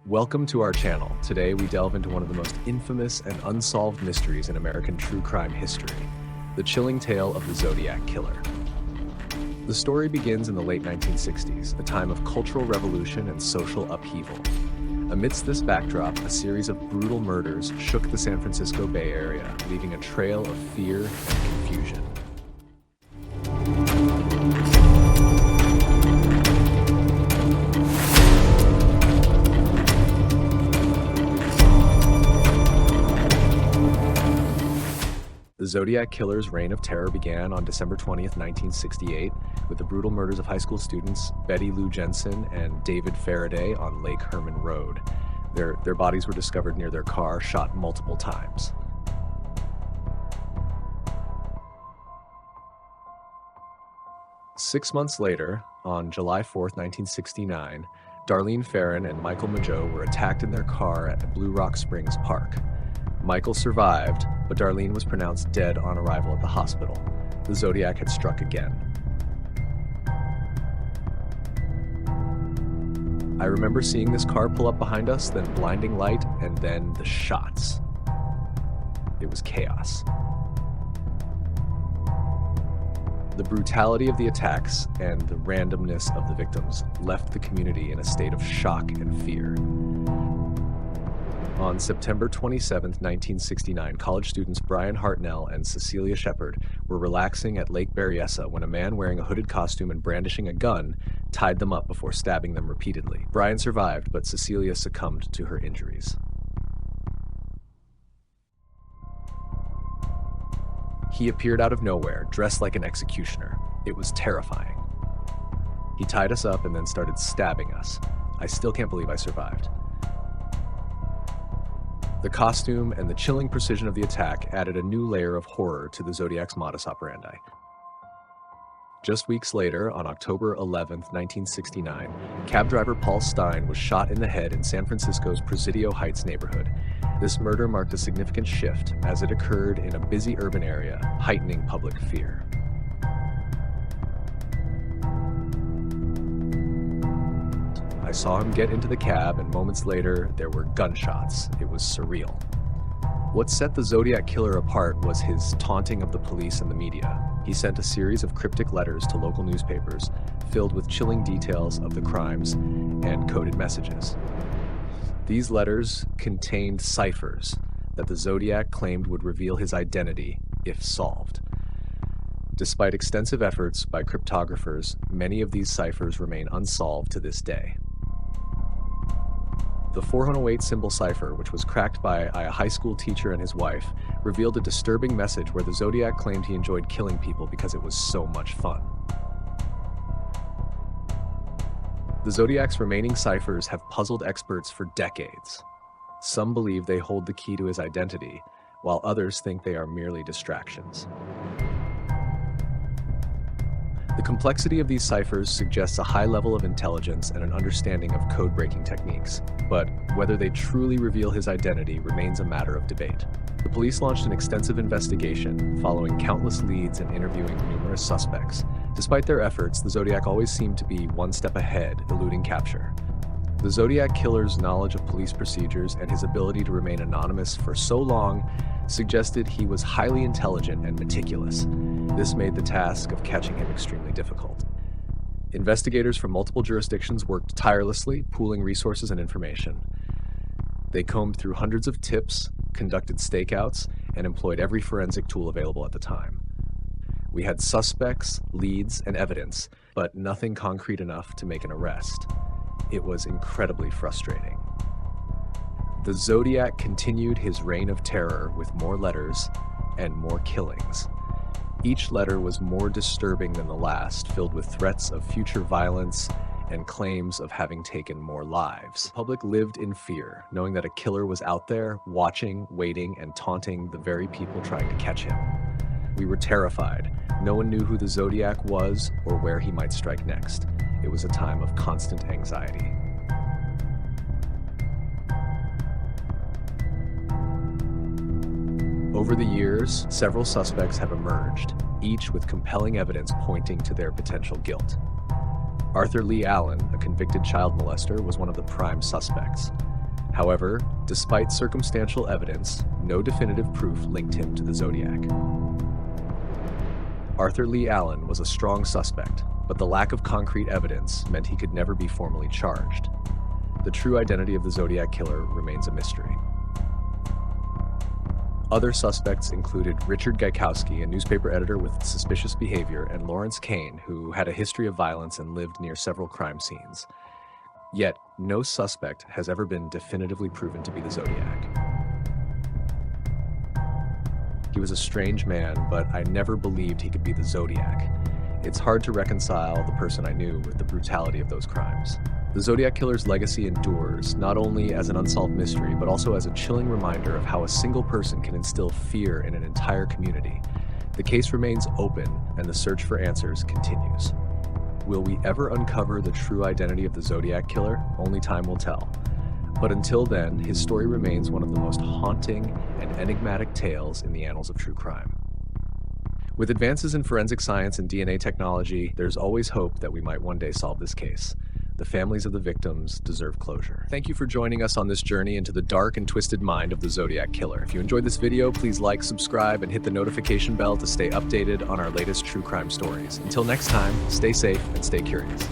Welcome to our channel. Today we delve into one of the most infamous and unsolved mysteries in American true crime history, the chilling tale of the Zodiac Killer. The story begins in the late 1960s, a time of cultural revolution and social upheaval. Amidst this backdrop, a series of brutal murders shook the San Francisco Bay Area, leaving a trail of fear and confusion. The Zodiac Killer's reign of terror began on December 20th, 1968, with the brutal murders of high school students Betty Lou Jensen and David Faraday on Lake Herman Road. Their bodies were discovered near their car, shot multiple times. Six months later, on July 4th, 1969, Darlene Ferrin and Michael Mageau were attacked in their car at Blue Rock Springs Park. Michael survived, but Darlene was pronounced dead on arrival at the hospital. The Zodiac had struck again. I remember seeing this car pull up behind us, then blinding light, and then the shots. It was chaos. The brutality of the attacks and the randomness of the victims left the community in a state of shock and fear. On September 27, 1969, college students Brian Hartnell and Cecilia Shepard were relaxing at Lake Berryessa when a man wearing a hooded costume and brandishing a gun tied them up before stabbing them repeatedly. Brian survived, but Cecilia succumbed to her injuries. He appeared out of nowhere, dressed like an executioner. It was terrifying. He tied us up and then started stabbing us. I still can't believe I survived. The costume and the chilling precision of the attack added a new layer of horror to the Zodiac's modus operandi. Just weeks later, on October 11, 1969, cab driver Paul Stein was shot in the head in San Francisco's Presidio Heights neighborhood. This murder marked a significant shift as it occurred in a busy urban area, heightening public fear. I saw him get into the cab, and moments later, there were gunshots. It was surreal. What set the Zodiac Killer apart was his taunting of the police and the media. He sent a series of cryptic letters to local newspapers, filled with chilling details of the crimes and coded messages. These letters contained ciphers that the Zodiac claimed would reveal his identity if solved. Despite extensive efforts by cryptographers, many of these ciphers remain unsolved to this day. The 408 symbol cipher, which was cracked by a high school teacher and his wife, revealed a disturbing message where the Zodiac claimed he enjoyed killing people because it was so much fun. The Zodiac's remaining ciphers have puzzled experts for decades. Some believe they hold the key to his identity, while others think they are merely distractions. The complexity of these ciphers suggests a high level of intelligence and an understanding of code-breaking techniques, but whether they truly reveal his identity remains a matter of debate. The police launched an extensive investigation, following countless leads and interviewing numerous suspects. Despite their efforts, the Zodiac always seemed to be one step ahead, eluding capture. The Zodiac Killer's knowledge of police procedures and his ability to remain anonymous for so long suggested he was highly intelligent and meticulous. This made the task of catching him extremely difficult. Investigators from multiple jurisdictions worked tirelessly, pooling resources and information. They combed through hundreds of tips, conducted stakeouts, and employed every forensic tool available at the time. We had suspects, leads, and evidence, but nothing concrete enough to make an arrest. It was incredibly frustrating. The Zodiac continued his reign of terror with more letters and more killings. Each letter was more disturbing than the last, filled with threats of future violence and claims of having taken more lives. The public lived in fear, knowing that a killer was out there, watching, waiting, and taunting the very people trying to catch him. We were terrified. No one knew who the Zodiac was or where he might strike next. It was a time of constant anxiety. Over the years, several suspects have emerged, each with compelling evidence pointing to their potential guilt. Arthur Lee Allen, a convicted child molester, was one of the prime suspects. However, despite circumstantial evidence, no definitive proof linked him to the Zodiac. Arthur Lee Allen was a strong suspect, but the lack of concrete evidence meant he could never be formally charged. The true identity of the Zodiac Killer remains a mystery. Other suspects included Richard Gaikowski, a newspaper editor with suspicious behavior, and Lawrence Kane, who had a history of violence and lived near several crime scenes. Yet, no suspect has ever been definitively proven to be the Zodiac. He was a strange man, but I never believed he could be the Zodiac. It's hard to reconcile the person I knew with the brutality of those crimes. The Zodiac Killer's legacy endures, not only as an unsolved mystery, but also as a chilling reminder of how a single person can instill fear in an entire community. The case remains open, and the search for answers continues. Will we ever uncover the true identity of the Zodiac Killer? Only time will tell. But until then, his story remains one of the most haunting and enigmatic tales in the annals of true crime. With advances in forensic science and DNA technology, there's always hope that we might one day solve this case. The families of the victims deserve closure. Thank you for joining us on this journey into the dark and twisted mind of the Zodiac Killer. If you enjoyed this video, please like, subscribe, and hit the notification bell to stay updated on our latest true crime stories. Until next time, stay safe and stay curious.